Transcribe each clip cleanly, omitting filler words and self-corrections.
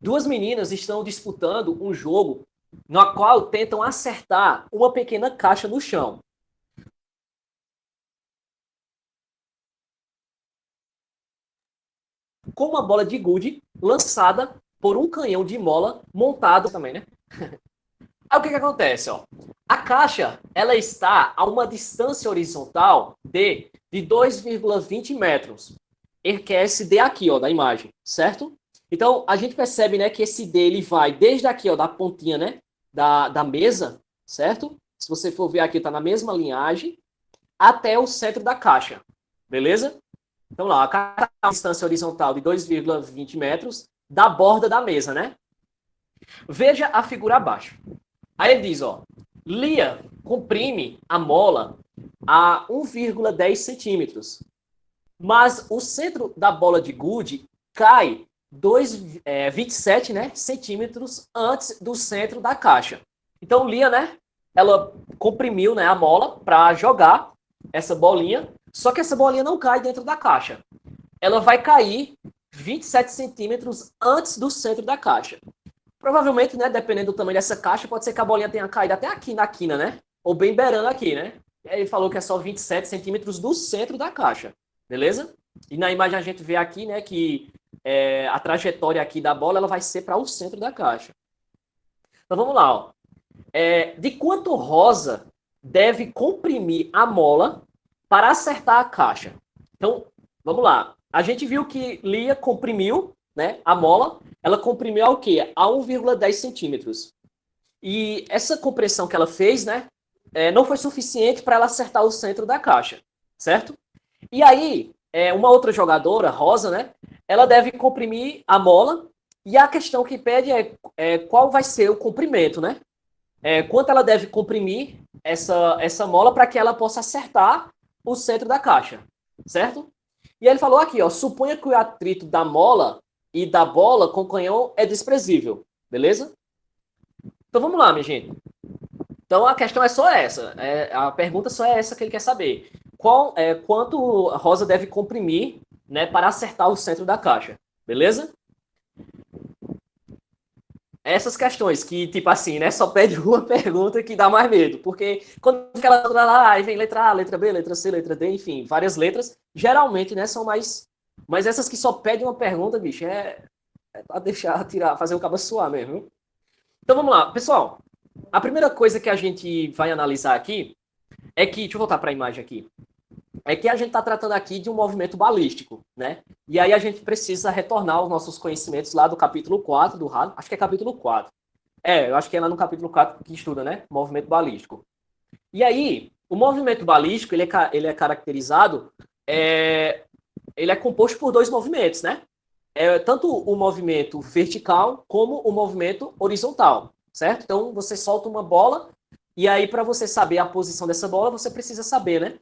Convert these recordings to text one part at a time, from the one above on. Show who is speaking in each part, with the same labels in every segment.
Speaker 1: Duas meninas estão disputando um jogo no qual tentam acertar uma pequena caixa no chão. Com uma bola de gude lançada por um canhão de mola montado também, né? Aí o que acontece, ó? A caixa, ela está a uma distância horizontal de 2,20 metros, que é esse D aqui, ó, da imagem, certo? Então, a gente percebe, né, que esse D, ele vai desde aqui, ó, da pontinha, né, da mesa, certo? Se você for ver aqui, tá na mesma linhagem, até o centro da caixa, beleza? Então, lá, a caixa está a uma distância horizontal de 2,20 metros da borda da mesa, né? Veja a figura abaixo. Aí ele diz, ó, Lia comprime a mola a 1,10 centímetros, mas o centro da bola de gude cai 27, né, centímetros antes do centro da caixa. Então, Lia, né, ela comprimiu, né, a mola para jogar essa bolinha, só que essa bolinha não cai dentro da caixa. Ela vai cair 27 centímetros antes do centro da caixa. Provavelmente, né, dependendo do tamanho dessa caixa, pode ser que a bolinha tenha caído até aqui na quina, né? Ou bem beirando aqui, né? Ele falou que é só 27 centímetros do centro da caixa, beleza? E na imagem a gente vê aqui, né, que a trajetória aqui da bola ela vai ser para o centro da caixa. Então vamos lá, ó. De quanto Rosa deve comprimir a mola para acertar a caixa? Então, vamos lá. A gente viu que Lia comprimiu, né, a mola. Ela comprimiu ao quê? A 1,10 centímetros. E essa compressão que ela fez, né, não foi suficiente para ela acertar o centro da caixa, certo? E aí, uma outra jogadora, Rosa, né, ela deve comprimir a mola. E a questão que pede é qual vai ser o comprimento, né? Quanto ela deve comprimir essa mola para que ela possa acertar o centro da caixa, certo? E ele falou aqui, ó, suponha que o atrito da mola e da bola com o canhão é desprezível, beleza? Então vamos lá, minha gente. Então a questão é só essa, a pergunta só é essa que ele quer saber. Quanto a Rosa deve comprimir, né, para acertar o centro da caixa, beleza? Essas questões que, tipo assim, né, só pede uma pergunta que dá mais medo, porque quando aquela letra lá, aí vem letra A, letra B, letra C, letra D, enfim, várias letras, geralmente, né, são mas essas que só pedem uma pergunta, bicho, é pra deixar, tirar, fazer o cabo suar mesmo, viu? Então vamos lá, pessoal, a primeira coisa que a gente vai analisar aqui é que, deixa eu voltar para a imagem aqui, é que a gente está tratando aqui de um movimento balístico, né? E aí a gente precisa retornar os nossos conhecimentos lá do capítulo 4 do RAD, acho que é capítulo 4. Eu acho que é lá no capítulo 4 que estuda, né? Movimento balístico. E aí, o movimento balístico, ele é caracterizado, ele é composto por dois movimentos, né? Tanto o movimento vertical como o movimento horizontal, certo? Então, você solta uma bola e aí, para você saber a posição dessa bola, você precisa saber, né?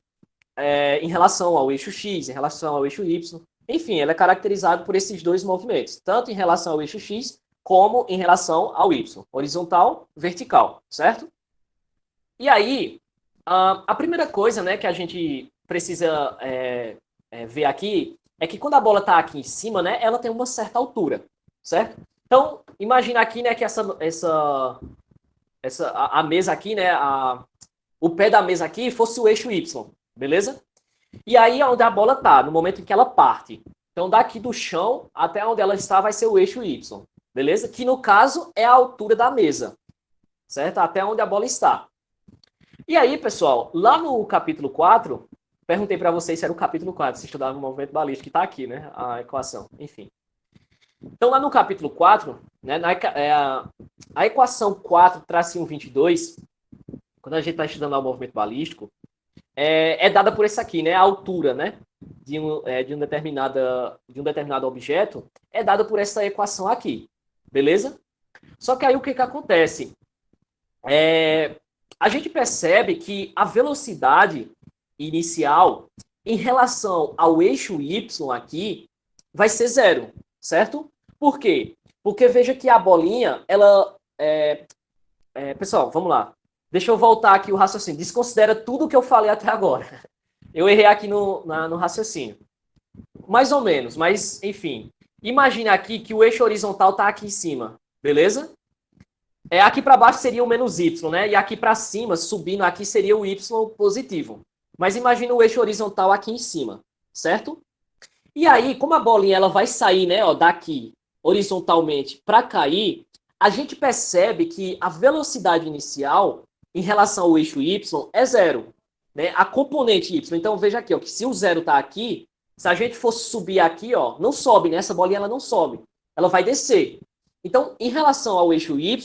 Speaker 1: Em relação ao eixo X, em relação ao eixo Y. Enfim, ele é caracterizado por esses dois movimentos, tanto em relação ao eixo X como em relação ao Y, horizontal, vertical, certo? E aí, a primeira coisa, né, que a gente precisa ver aqui é que quando a bola está aqui em cima, né, ela tem uma certa altura, certo? Então, imagina aqui, né, que a mesa aqui, né, o pé da mesa aqui fosse o eixo Y, beleza? E aí é onde a bola está, no momento em que ela parte. Então, daqui do chão até onde ela está vai ser o eixo Y, beleza? Que no caso é a altura da mesa, certo? Até onde a bola está. E aí, pessoal, lá no capítulo 4, perguntei para vocês se era o capítulo 4, se estudava o movimento balístico, que está aqui, né? A equação, enfim. Então, lá no capítulo 4, né, a equação 4-122, quando a gente está estudando lá o movimento balístico, é dada por esse aqui, né? A altura, né? De um determinado objeto é dada por essa equação aqui, beleza? Só que aí o que acontece? A gente percebe que a velocidade inicial em relação ao eixo Y aqui vai ser zero, certo? Por quê? Porque veja que a bolinha, ela... pessoal, vamos lá. Deixa eu voltar aqui o raciocínio. Desconsidera tudo o que eu falei até agora. Eu errei aqui no raciocínio. Mais ou menos, mas enfim. Imagina aqui que o eixo horizontal está aqui em cima, beleza? Aqui para baixo seria o menos y, né? E aqui para cima, subindo aqui, seria o y positivo. Mas imagina o eixo horizontal aqui em cima, certo? E aí, como a bolinha ela vai sair, né, ó, daqui horizontalmente para cair, a gente percebe que a velocidade inicial em relação ao eixo y é zero, né? A componente y. Então veja aqui, ó, que se o zero está aqui, se a gente fosse subir aqui, ó, não sobe, né? Essa bolinha ela não sobe, ela vai descer. Então, em relação ao eixo y,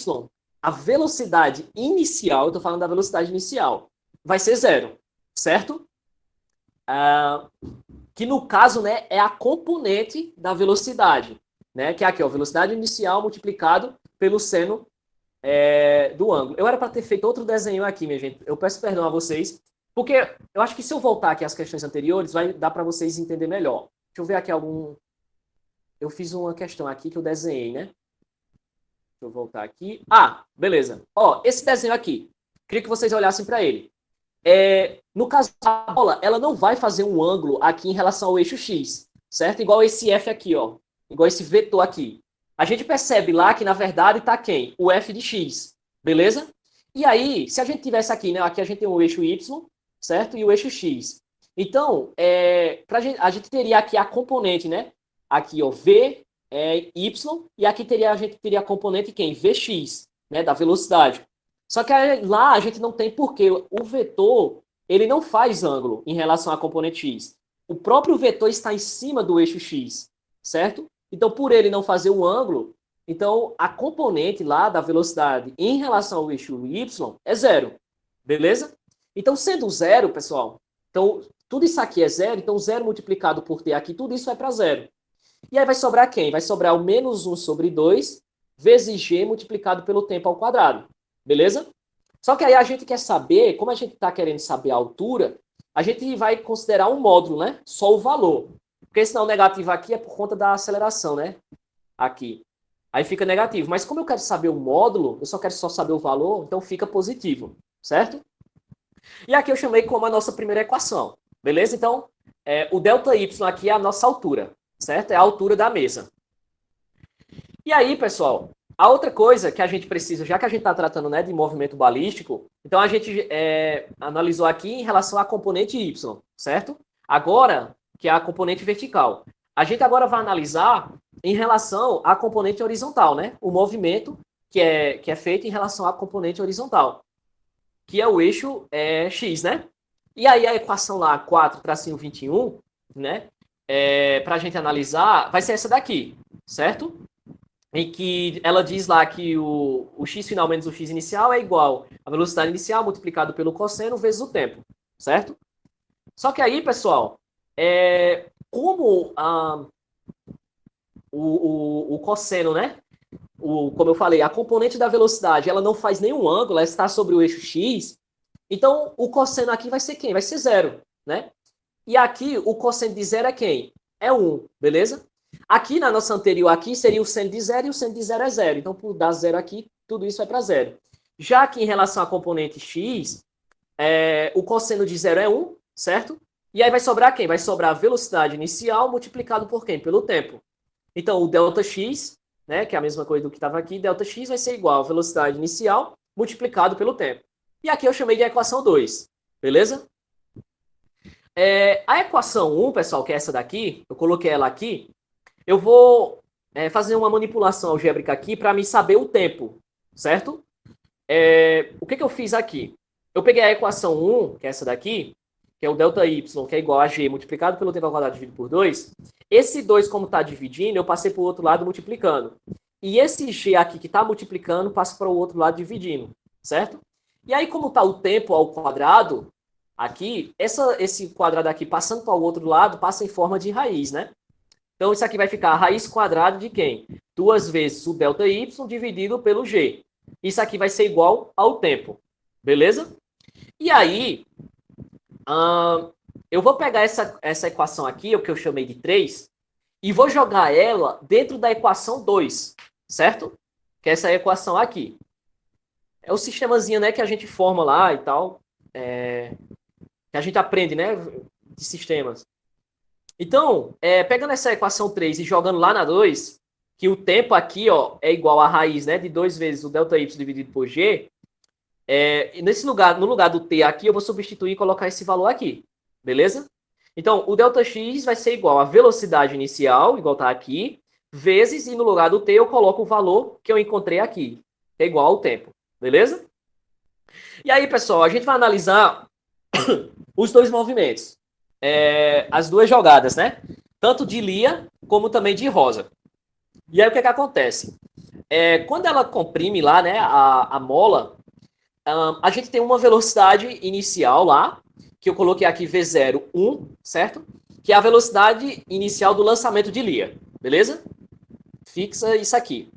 Speaker 1: a velocidade inicial, eu estou falando da velocidade inicial, vai ser zero, certo? Que no caso, né, é a componente da velocidade, né? Que é aqui, ó, velocidade inicial multiplicado pelo seno do ângulo. Eu era para ter feito outro desenho aqui, minha gente. Eu peço perdão a vocês, porque eu acho que se eu voltar aqui às questões anteriores, vai dar para vocês entender melhor. Deixa eu ver aqui algum... Eu fiz uma questão aqui que eu desenhei, né? Deixa eu voltar aqui. Ah, beleza. Ó, esse desenho aqui. Queria que vocês olhassem para ele. No caso da bola, ela não vai fazer um ângulo aqui em relação ao eixo X, certo? Igual esse F aqui, ó. Igual esse vetor aqui. A gente percebe lá que, na verdade, está quem? O F de X, beleza? E aí, se a gente tivesse aqui, né? Aqui a gente tem o eixo Y, certo? E o eixo X. Então, a gente teria aqui a componente, né? Aqui, ó, V, Y, e aqui a gente teria a componente quem? Vx, né? Da velocidade. Só que lá a gente não tem porque o vetor ele não faz ângulo em relação à componente x. O próprio vetor está em cima do eixo x, certo? Então, por ele não fazer o ângulo, então a componente lá da velocidade em relação ao eixo y é zero, beleza? Então, sendo zero, pessoal, então tudo isso aqui é zero, então zero multiplicado por t aqui, tudo isso vai para zero. E aí vai sobrar quem? Vai sobrar o menos 1 sobre 2 vezes g multiplicado pelo tempo ao quadrado. Beleza? Só que aí a gente quer saber, como a gente está querendo saber a altura, a gente vai considerar um módulo, né? Só o valor. Porque senão o negativo aqui é por conta da aceleração, né? Aqui. Aí fica negativo. Mas como eu quero saber o módulo, eu só quero saber o valor, então fica positivo. Certo? E aqui eu chamei como a nossa primeira equação. Beleza? Então, o ΔY aqui é a nossa altura. Certo? É a altura da mesa. E aí, pessoal, a outra coisa que a gente precisa, já que a gente está tratando, né, de movimento balístico, então a gente analisou aqui em relação à componente Y, certo? Agora, que é a componente vertical. A gente agora vai analisar em relação à componente horizontal, né? O movimento que é feito em relação à componente horizontal, que é o eixo X, né? E aí a equação lá, 4 tracinho 21, né? Para a gente analisar, vai ser essa daqui, certo? Em que ela diz lá que o x final menos o x inicial é igual à velocidade inicial multiplicado pelo cosseno vezes o tempo, certo? Só que aí, pessoal, como o cosseno, né? Como eu falei, a componente da velocidade, ela não faz nenhum ângulo, ela está sobre o eixo x, então o cosseno aqui vai ser quem? Vai ser zero, né? E aqui o cosseno de zero é quem? É 1, beleza? Aqui na nossa anterior aqui seria o seno de zero e o seno de zero é zero. Então, por dar zero aqui, tudo isso vai para zero. Já que em relação à componente x, o cosseno de zero é 1, certo? E aí vai sobrar quem? Vai sobrar a velocidade inicial multiplicado por quem? Pelo tempo. Então, o ΔX, né, que é a mesma coisa do que estava aqui, ΔX vai ser igual a velocidade inicial multiplicado pelo tempo. E aqui eu chamei de equação 2, beleza? A equação 1, pessoal, que é essa daqui, eu coloquei ela aqui, eu vou fazer uma manipulação algébrica aqui para me saber o tempo, certo? O que eu fiz aqui? Eu peguei a equação 1, que é essa daqui, que é o ΔY, que é igual a g multiplicado pelo tempo ao quadrado dividido por 2. Esse 2, como está dividindo, eu passei para o outro lado multiplicando. E esse g aqui que está multiplicando, passa para o outro lado dividindo, certo? E aí, como está o tempo ao quadrado, aqui, esse quadrado aqui passando para o outro lado, passa em forma de raiz, né? Então, isso aqui vai ficar a raiz quadrada de quem? 2 vezes o ΔY dividido pelo g. Isso aqui vai ser igual ao tempo. Beleza? E aí, eu vou pegar essa equação aqui, o que eu chamei de 3, e vou jogar ela dentro da equação 2, certo? Que é essa equação aqui. É o sistemazinho, né, que a gente forma lá e tal, que a gente aprende, né, de sistemas. Então, pegando essa equação 3 e jogando lá na 2, que o tempo aqui, ó, é igual a raiz, né, de 2 vezes o ΔY dividido por G, no lugar do T aqui, eu vou substituir e colocar esse valor aqui, beleza? Então, o ΔX vai ser igual a velocidade inicial, igual tá aqui, vezes, e no lugar do T eu coloco o valor que eu encontrei aqui, que é igual ao tempo, beleza? E aí, pessoal, a gente vai analisar os dois movimentos, as duas jogadas, né? Tanto de Lia como também de Rosa. E aí o que acontece? Quando ela comprime lá, né, a mola, a gente tem uma velocidade inicial lá, que eu coloquei aqui V0, 1, certo? Que é a velocidade inicial do lançamento de Lia, beleza? Fixa isso aqui.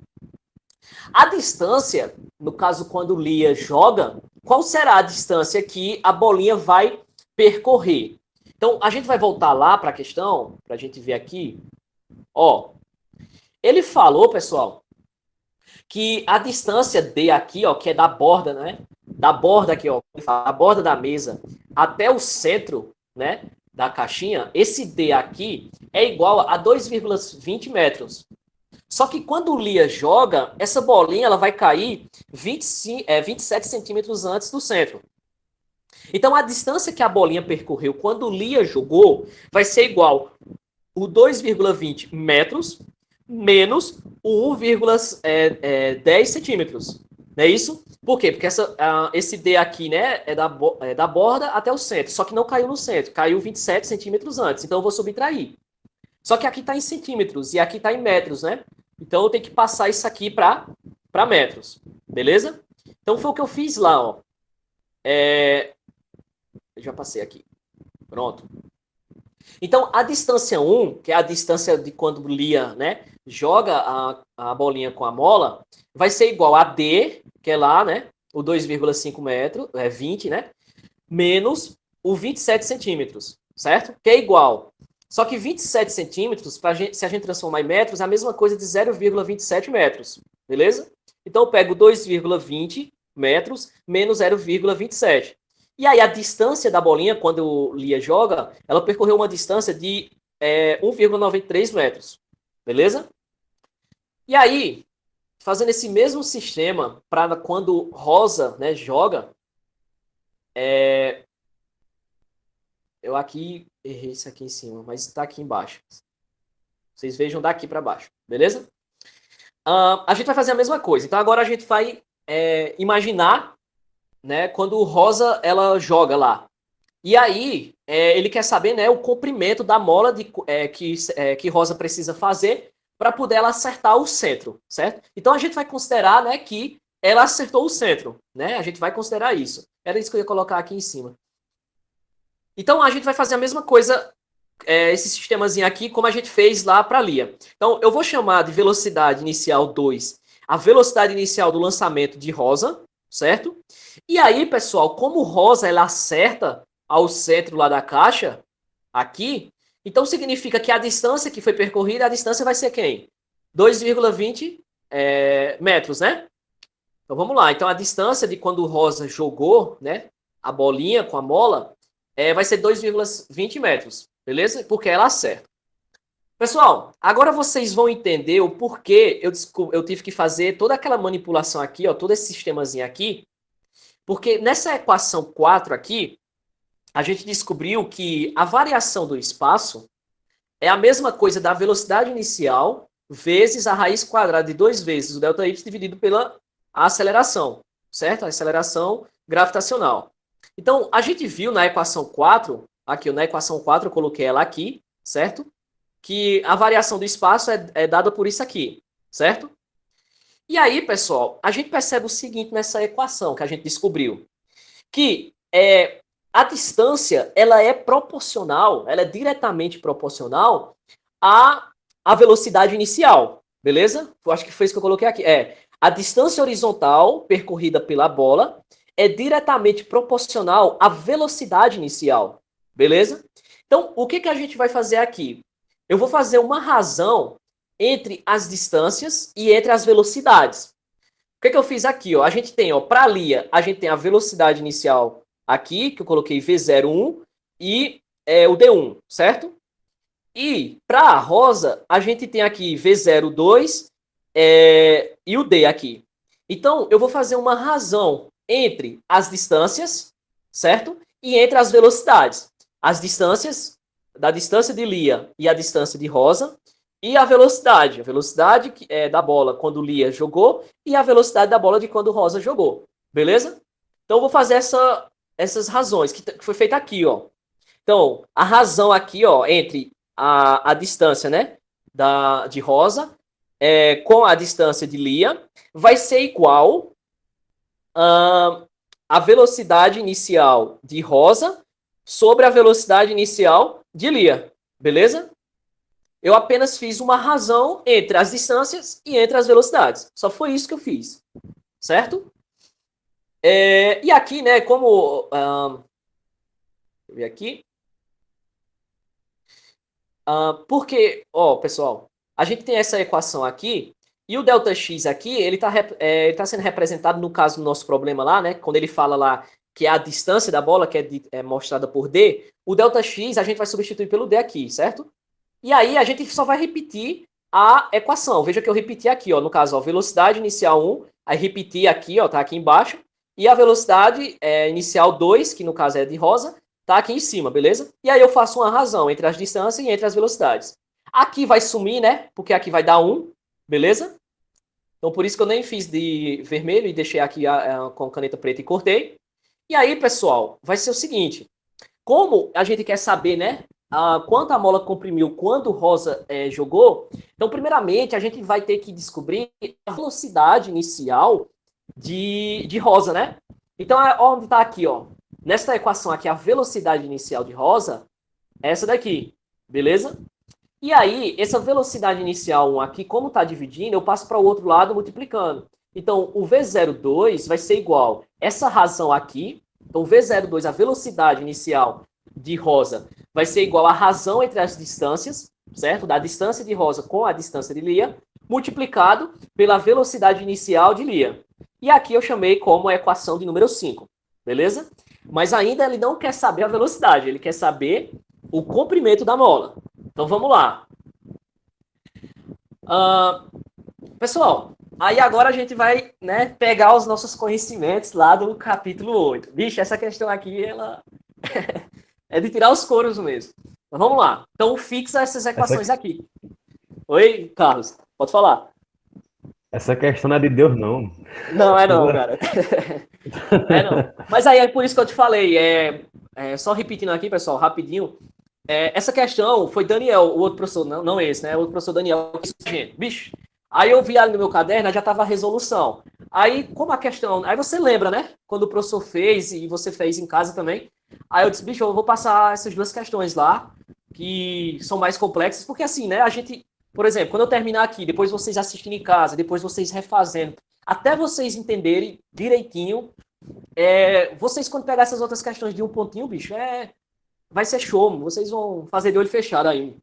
Speaker 1: A distância, no caso quando Lia joga, qual será a distância que a bolinha vai percorrer? Então, a gente vai voltar lá para a questão, para a gente ver aqui. Ó, ele falou, pessoal, que a distância D aqui, ó, que é da borda, né? Da borda aqui, ó, a borda da mesa até o centro, né, da caixinha, esse D aqui é igual a 2,20 metros. Só que quando o Lia joga, essa bolinha ela vai cair 27 centímetros antes do centro. Então, a distância que a bolinha percorreu quando o Lia jogou vai ser igual o 2,20 metros menos o 1,10 centímetros. Não é isso? Por quê? Porque esse D aqui, né, é da borda até o centro. Só que não caiu no centro. Caiu 27 centímetros antes. Então, eu vou subtrair. Só que aqui está em centímetros e aqui está em metros, né? Então, eu tenho que passar isso aqui para metros. Beleza? Então, foi o que eu fiz lá, ó. Eu já passei aqui. Pronto. Então, a distância 1, que é a distância de quando Lia, né, joga a bolinha com a mola, vai ser igual a D, que é lá, né, o 2,5 metros, 20, né, menos o 27 centímetros, certo? Que é igual. Só que 27 centímetros, se a gente transformar em metros, é a mesma coisa de 0,27 metros, beleza? Então, eu pego 2,20 metros menos 0,27. E aí, a distância da bolinha, quando o Lia joga, ela percorreu uma distância de 1,93 metros. Beleza? E aí, fazendo esse mesmo sistema para quando Rosa, né, joga, eu aqui errei isso aqui em cima, mas está aqui embaixo. Vocês vejam daqui para baixo. Beleza? A gente vai fazer a mesma coisa. Então, agora a gente vai imaginar, né, quando Rosa ela joga lá. E aí, ele quer saber, né, o comprimento da mola que Rosa precisa fazer para poder ela acertar o centro, certo? Então, a gente vai considerar, né, que ela acertou o centro, né? A gente vai considerar isso. Era isso que eu ia colocar aqui em cima. Então, a gente vai fazer a mesma coisa, esse sistemazinho aqui, como a gente fez lá para a Lia. Então, eu vou chamar de velocidade inicial 2 a velocidade inicial do lançamento de Rosa, certo? E aí, pessoal, como Rosa ela acerta ao centro lá da caixa, aqui, então significa que a distância que foi percorrida, a distância vai ser quem? 2,20 metros, né? Então vamos lá. Então a distância de quando o Rosa jogou, né, a bolinha com a mola, vai ser 2,20 metros, beleza? Porque ela acerta. Pessoal, agora vocês vão entender o porquê eu tive que fazer toda aquela manipulação aqui, ó, todo esse sistemazinho aqui, porque nessa equação 4 aqui, a gente descobriu que a variação do espaço é a mesma coisa da velocidade inicial vezes a raiz quadrada de 2 vezes o ΔY dividido pela aceleração, certo? A aceleração gravitacional. Então, a gente viu na equação 4, aqui na equação 4 eu coloquei ela aqui, certo? Que a variação do espaço é dada por isso aqui, certo? E aí, pessoal, a gente percebe o seguinte nessa equação que a gente descobriu, que a distância ela é proporcional, ela é diretamente proporcional à velocidade inicial, beleza? Eu acho que foi isso que eu coloquei aqui. A distância horizontal percorrida pela bola é diretamente proporcional à velocidade inicial, beleza? Então, o que a gente vai fazer aqui? Eu vou fazer uma razão entre as distâncias e entre as velocidades. O que eu fiz aqui? Ó? A gente tem, para a Lia, a gente tem a velocidade inicial aqui, que eu coloquei V01, e o D1, certo? E para a rosa, a gente tem aqui V0, 2 e o D aqui. Então, eu vou fazer uma razão entre as distâncias, certo? E entre as velocidades. As distâncias, da distância de Lia e a distância de rosa, e a velocidade. A velocidade da bola quando Lia jogou e a velocidade da bola de quando Rosa jogou. Beleza? Então, eu vou fazer essas razões, que foi feita aqui, ó. Então, a razão aqui, ó, entre a distância, né, de Rosa com a distância de Lia vai ser igual a velocidade inicial de Rosa sobre a velocidade inicial de Lia. Beleza? Eu apenas fiz uma razão entre as distâncias e entre as velocidades. Só foi isso que eu fiz. Certo? E aqui, né, como... deixa eu ver aqui. Porque, ó, pessoal, a gente tem essa equação aqui, e o ΔX aqui, ele tá sendo representado, no caso do nosso problema lá, né, quando ele fala lá que é a distância da bola, que é mostrada por D, o ΔX a gente vai substituir pelo D aqui, certo? E aí a gente só vai repetir a equação. Veja que eu repeti aqui, ó, no caso, ó, velocidade inicial 1, aí repeti aqui, ó, tá aqui embaixo, e a velocidade inicial 2, que no caso é de rosa, tá aqui em cima, beleza? E aí eu faço uma razão entre as distâncias e entre as velocidades. Aqui vai sumir, né? Porque aqui vai dar 1, beleza? Então por isso que eu nem fiz de vermelho e deixei aqui com caneta preta e cortei. E aí, pessoal, vai ser o seguinte. Como a gente quer saber, né? Quanto a mola comprimiu quando o Rosa jogou, então primeiramente a gente vai ter que descobrir a velocidade inicial de Rosa, né? Então, onde está aqui, ó? Nesta equação aqui, a velocidade inicial de Rosa é essa daqui, beleza? E aí, essa velocidade inicial 1 aqui, como está dividindo, eu passo para o outro lado multiplicando. Então, o V02 vai ser igual essa razão aqui. Então, o V02, a velocidade inicial de Rosa, vai ser igual a razão entre as distâncias, certo? Da distância de Rosa com a distância de Lia, multiplicado pela velocidade inicial de Lia. E aqui eu chamei como a equação de número 5, beleza? Mas ainda ele não quer saber a velocidade, ele quer saber o comprimento da mola. Então vamos lá. Pessoal, aí agora a gente vai, né, pegar os nossos conhecimentos lá do capítulo 8. Bicho, essa questão aqui, ela é de tirar os coros mesmo. Mas vamos lá. Então fixa essas equações aqui. Oi, Carlos, pode falar.
Speaker 2: Essa questão não é de Deus, não.
Speaker 1: Não, é não, cara. É não. Mas aí é por isso que eu te falei. Só repetindo aqui, pessoal, rapidinho. Essa questão foi Daniel, o outro professor, não esse, né? O outro professor Daniel, gente, bicho. Aí eu vi ali no meu caderno, já tava a resolução. Aí, como a questão. Aí você lembra, né? Quando o professor fez e você fez em casa também. Aí eu disse, bicho, eu vou passar essas duas questões lá, que são mais complexas, porque assim, né? A gente, por exemplo, quando eu terminar aqui, depois vocês assistindo em casa, depois vocês refazendo, até vocês entenderem direitinho, vocês quando pegar essas outras questões de um pontinho, bicho, vai ser show, vocês vão fazer de olho fechado aí.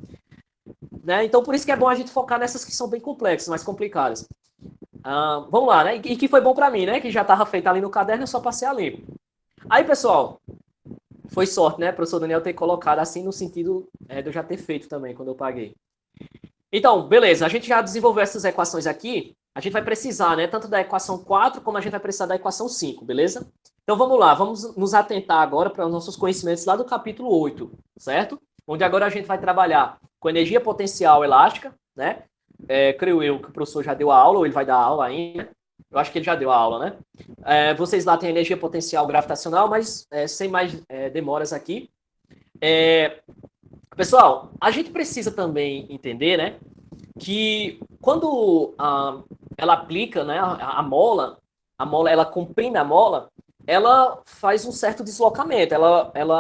Speaker 1: Né? Então, por isso que é bom a gente focar nessas que são bem complexas, mais complicadas. Vamos lá, né? E que foi bom para mim, né? Que já estava feito ali no caderno, eu só passei a limpo. Aí, pessoal, foi sorte, né? O professor Daniel ter colocado assim no sentido de eu já ter feito também, quando eu paguei. Então, beleza, a gente já desenvolveu essas equações aqui. A gente vai precisar, né? Tanto da equação 4 como a gente vai precisar da equação 5, beleza? Então vamos lá, vamos nos atentar agora para os nossos conhecimentos lá do capítulo 8, certo? Onde agora a gente vai trabalhar com energia potencial elástica, né? Creio eu que o professor já deu a aula, ou ele vai dar a aula ainda. Eu acho que ele já deu a aula, né? Vocês lá têm energia potencial gravitacional, mas sem mais demoras aqui. Pessoal, a gente precisa também entender, né? Que quando ela aplica, né, a mola, ela comprime a mola, ela faz um certo deslocamento.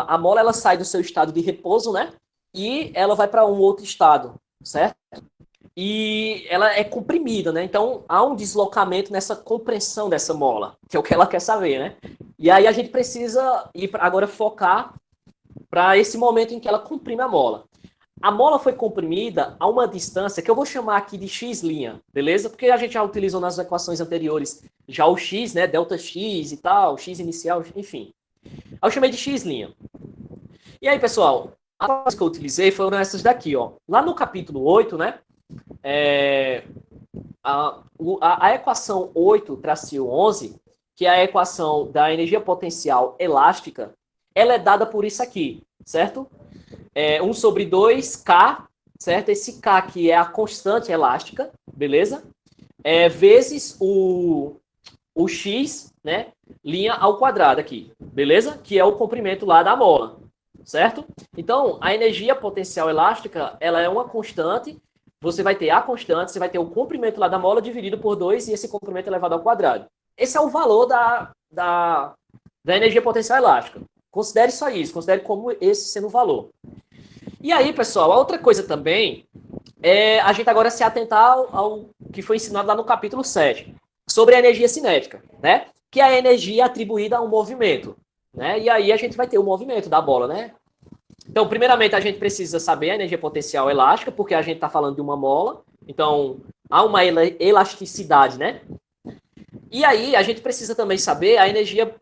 Speaker 1: A mola ela sai do seu estado de repouso, né? E ela vai para um outro estado, certo? E ela é comprimida, né? Então há um deslocamento nessa compressão dessa mola, que é o que ela quer saber, né? E aí a gente precisa agora focar para esse momento em que ela comprime a mola. A mola foi comprimida a uma distância que eu vou chamar aqui de x', beleza? Porque a gente já utilizou nas equações anteriores já o x, né? Delta x e tal, x inicial, enfim. Aí eu chamei de x'. E aí, pessoal, As palavras que eu utilizei foram essas daqui, ó. Lá no capítulo 8, né? A equação 8-11, que é a equação da energia potencial elástica, ela é dada por isso aqui, certo? 1 sobre 2K, certo? Esse K aqui é a constante elástica, beleza? Vezes o X, né? Linha ao quadrado aqui, beleza? Que é o comprimento lá da mola, certo? Então, a energia potencial elástica, ela é uma constante. Você vai ter a constante, você vai ter o comprimento lá da mola dividido por 2 e esse comprimento elevado ao quadrado. Esse é o valor da energia potencial elástica. Considere só isso, considere como esse sendo o valor. E aí, pessoal, a outra coisa também é a gente agora se atentar ao que foi ensinado lá no capítulo 7, sobre a energia cinética, né? Que é a energia atribuída a um movimento, né? E aí a gente vai ter o movimento da bola, né? Então, primeiramente, a gente precisa saber a energia potencial elástica, porque a gente está falando de uma mola. Então, há uma elasticidade, né? E aí, a gente precisa também saber a energia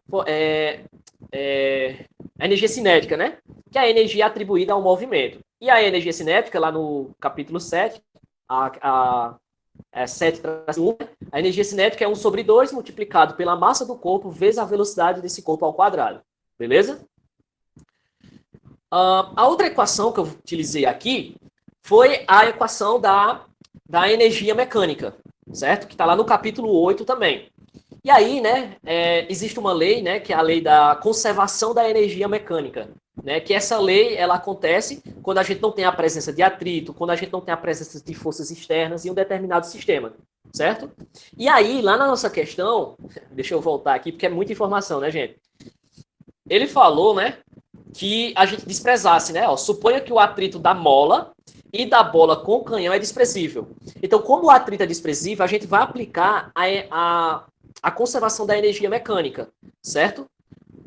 Speaker 1: cinética, né? Que é a energia atribuída ao movimento. E a energia cinética, lá no capítulo 7, 7-1, a energia cinética é 1 sobre 2 multiplicado pela massa do corpo vezes a velocidade desse corpo ao quadrado. Beleza? A outra equação que eu utilizei aqui foi a equação da energia mecânica, certo? Que está lá no capítulo 8 também. E aí, né, existe uma lei, né, que é a lei da conservação da energia mecânica, né, que essa lei, ela acontece quando a gente não tem a presença de atrito, quando a gente não tem a presença de forças externas em um determinado sistema, certo? E aí, lá na nossa questão, deixa eu voltar aqui, porque é muita informação, né, gente? Ele falou, né, que a gente desprezasse, né, ó, suponha que o atrito da mola e da bola com o canhão é desprezível. Então, como o atrito é desprezível, a gente vai aplicar a conservação da energia mecânica, certo?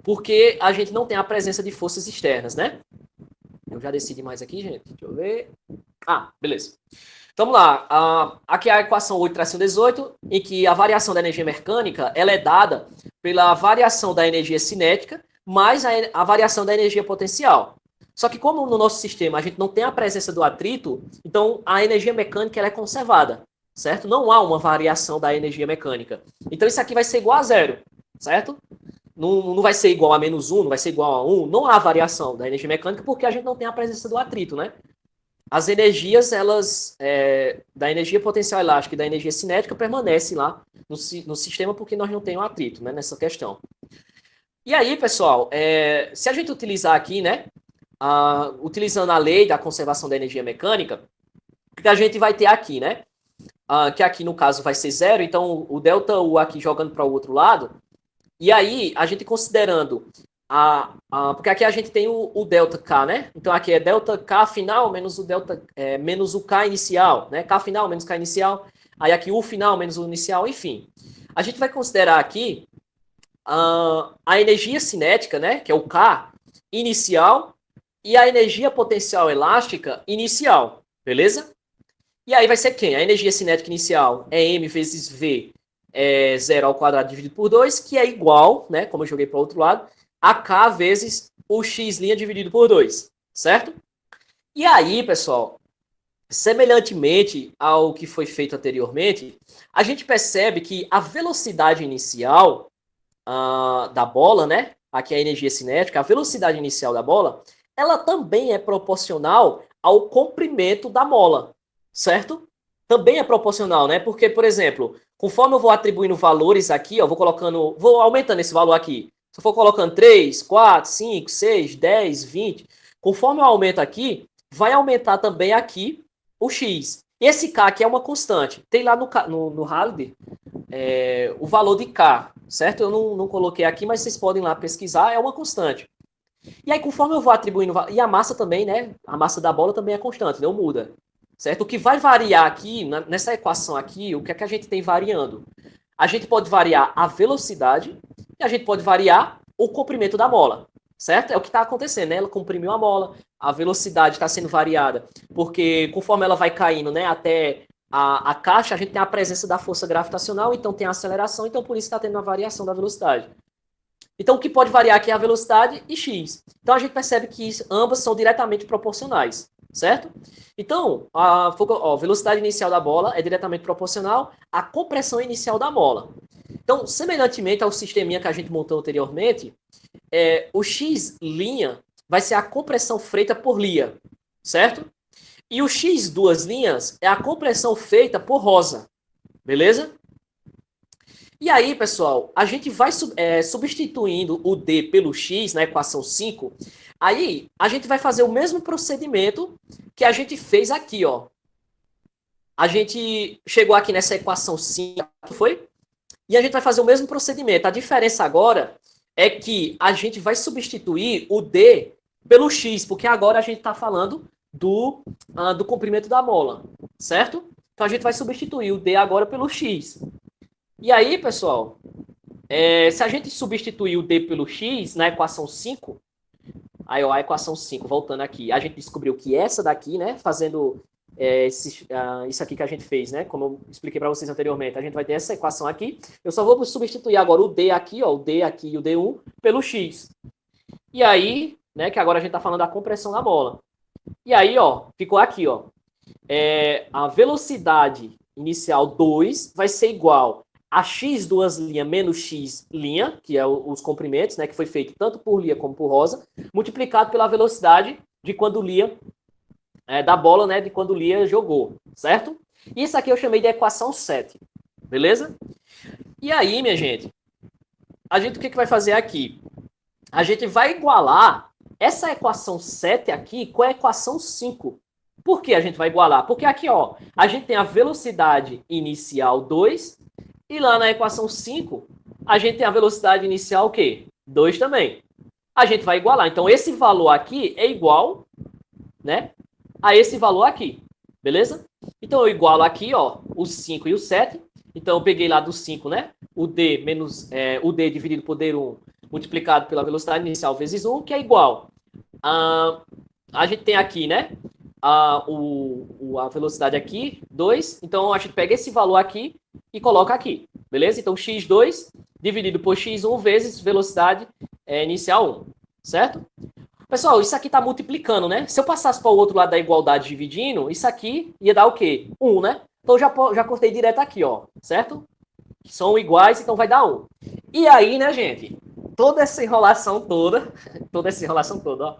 Speaker 1: Porque a gente não tem a presença de forças externas, né? Eu já decidi mais aqui, gente. Deixa eu ver. Beleza. Vamos lá. Aqui é a equação 8-18, em que a variação da energia mecânica ela é dada pela variação da energia cinética mais a variação da energia potencial. Só que como no nosso sistema a gente não tem a presença do atrito, então a energia mecânica ela é conservada, certo? Não há uma variação da energia mecânica. Então isso aqui vai ser igual a zero, certo? Não vai ser igual a -1, não vai ser igual a 1. Não há variação da energia mecânica porque a gente não tem a presença do atrito, né? As energias, elas, da energia potencial elástica e da energia cinética permanecem lá no sistema porque nós não temos atrito, né, nessa questão. E aí, pessoal, se a gente utilizar aqui, né, utilizando a lei da conservação da energia mecânica, o que a gente vai ter aqui, né? Que aqui no caso vai ser zero, então o ΔU aqui jogando para o outro lado, e aí a gente considerando, porque aqui a gente tem o ΔK, né? Então aqui é ΔK final menos o menos o K inicial, né? K final menos K inicial, aí aqui U final menos U inicial, enfim. A gente vai considerar aqui a energia cinética, né? Que é o K inicial, e a energia potencial elástica inicial, beleza? E aí vai ser quem? A energia cinética inicial é m vezes v 0 ao quadrado dividido por 2, que é igual, né, como eu joguei para o outro lado, a k vezes o x' dividido por 2, certo? E aí, pessoal, semelhantemente ao que foi feito anteriormente, a gente percebe que a velocidade inicial da bola, né, aqui é a energia cinética, a velocidade inicial da bola, ela também é proporcional ao comprimento da mola, certo? Também é proporcional, né? Porque, por exemplo, conforme eu vou atribuindo valores aqui, ó, vou aumentando esse valor aqui. Se eu for colocando 3, 4, 5, 6, 10, 20, conforme eu aumento aqui, vai aumentar também aqui o x. E esse k aqui é uma constante. Tem lá no Halliday o valor de k, certo? Eu não coloquei aqui, mas vocês podem lá pesquisar, é uma constante. E aí, conforme eu vou atribuindo... E a massa também, né? A massa da bola também é constante, não muda. Certo? O que vai variar aqui, nessa equação aqui, o que é que a gente tem variando? A gente pode variar a velocidade e a gente pode variar o comprimento da mola. Certo? É o que está acontecendo, né? Ela comprimiu a mola, a velocidade está sendo variada, porque conforme ela vai caindo, né, até a caixa, a gente tem a presença da força gravitacional, então tem a aceleração, então por isso está tendo uma variação da velocidade. Então, o que pode variar aqui é a velocidade e x. Então, a gente percebe que ambas são diretamente proporcionais, certo? Então, a velocidade inicial da bola é diretamente proporcional à compressão inicial da mola. Então, semelhantemente ao sisteminha que a gente montou anteriormente, o x' vai ser a compressão feita por Lia, certo? E o x duas linhas é a compressão feita por Rosa, beleza? E aí, pessoal, a gente vai substituindo o D pelo X na equação 5. Aí, a gente vai fazer o mesmo procedimento que a gente fez aqui, ó. A gente chegou aqui nessa equação 5, foi? E a gente vai fazer o mesmo procedimento. A diferença agora é que a gente vai substituir o D pelo X, porque agora a gente está falando do comprimento da mola, certo? Então, a gente vai substituir o D agora pelo X. E aí, pessoal, se a gente substituir o D pelo X na equação 5, aí, ó, a equação 5, voltando aqui, a gente descobriu que essa daqui, né, fazendo isso aqui que a gente fez, né, como eu expliquei para vocês anteriormente, a gente vai ter essa equação aqui, eu só vou substituir agora o D aqui, ó, o D aqui e o D1 pelo X. E aí, né, que agora a gente está falando da compressão da bola. E aí, ó, ficou aqui, ó, a velocidade inicial 2 vai ser igual a x duas linhas menos x linha, que é os comprimentos, né, que foi feito tanto por Lia como por Rosa, multiplicado pela velocidade de quando Lia, da bola, né, de quando Lia jogou, certo? Isso aqui eu chamei de equação 7, beleza? E aí, minha gente, o que vai fazer aqui? A gente vai igualar essa equação 7 aqui com a equação 5. Por que a gente vai igualar? Porque aqui, ó, a gente tem a velocidade inicial 2, e lá na equação 5, a gente tem a velocidade inicial o quê? 2 também. A gente vai igualar. Então, esse valor aqui é igual, né, a esse valor aqui. Beleza? Então, eu igualo aqui, ó, o 5 e o 7. Então, eu peguei lá do 5, né? O D menos o D dividido por D1 multiplicado pela velocidade inicial vezes 1, que é igual. A gente tem aqui, né? A velocidade aqui, 2. Então, a gente pega esse valor aqui e coloca aqui, beleza? Então, x2 dividido por x1 vezes velocidade inicial 1, certo? Pessoal, isso aqui está multiplicando, né? Se eu passasse para o outro lado da igualdade dividindo, isso aqui ia dar o quê? 1, né? Então, já cortei direto aqui, ó, certo? São iguais, então vai dar 1. E aí, né, gente? Toda essa enrolação toda, ó.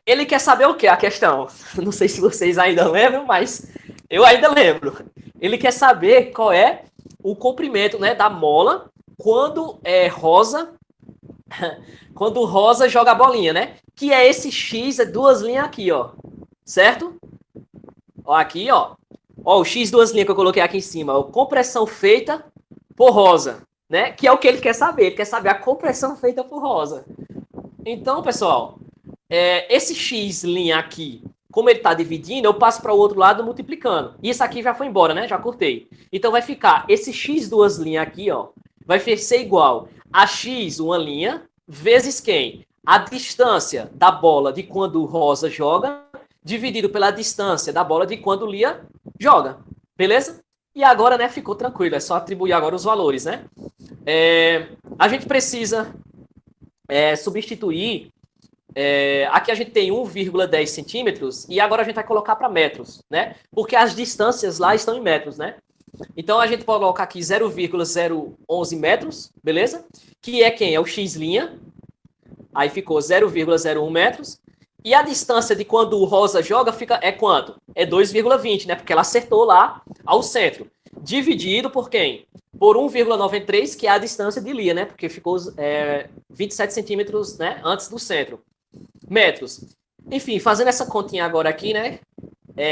Speaker 1: Ele quer saber o que? A questão. Não sei se vocês ainda lembram, mas eu ainda lembro. Ele quer saber qual é o comprimento, né, da mola quando Rosa joga a bolinha, né? Que é esse X, duas linhas aqui, ó. Certo? Ó, aqui, ó. Ó, o X duas linhas que eu coloquei aqui em cima. Ó, compressão feita por Rosa, né? Que é o que ele quer saber. Ele quer saber a compressão feita por Rosa. Então, pessoal, esse X' aqui, como ele está dividindo, eu passo para o outro lado multiplicando. Isso aqui já foi embora, né? Já cortei. Então, vai ficar esse X duas linhas aqui, ó, vai ser igual a X uma linha vezes quem? A distância da bola de quando Rosa joga, dividido pela distância da bola de quando Lia joga. Beleza? E agora, né, ficou tranquilo. É só atribuir agora os valores, né? A gente precisa substituir. Aqui a gente tem 1,10 centímetros e agora a gente vai colocar para metros, né? Porque as distâncias lá estão em metros, né? Então a gente pode colocar aqui 0,011 metros, beleza? Que é quem? É o X'. Aí ficou 0,01 metros. E a distância de quando o Rosa joga é quanto? É 2,20, né? Porque ela acertou lá ao centro. Dividido por quem? Por 1,93, que é a distância de Lia, né? Porque ficou 27 centímetros, né, antes do centro. Metros. Enfim, fazendo essa continha agora aqui, né?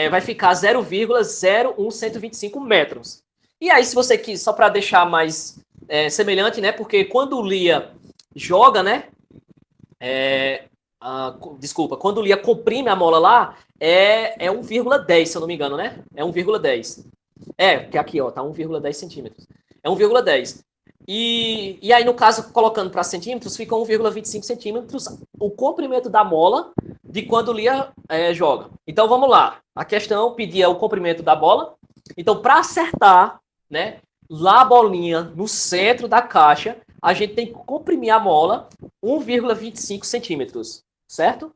Speaker 1: Vai ficar 0,01125 metros. E aí, se você quis, só para deixar mais semelhante, né? Porque quando o Lia joga, né? Desculpa, quando o Lia comprime a mola lá, é 1,10, se eu não me engano, né? É 1,10. Porque aqui, ó, tá 1,10 centímetros. É 1,10. E aí, no caso, colocando para centímetros, fica 1,25 centímetros o comprimento da mola de quando o Lia joga. Então, vamos lá. A questão pedia o comprimento da bola. Então, para acertar, né, lá a bolinha no centro da caixa, a gente tem que comprimir a mola 1,25 centímetros, certo?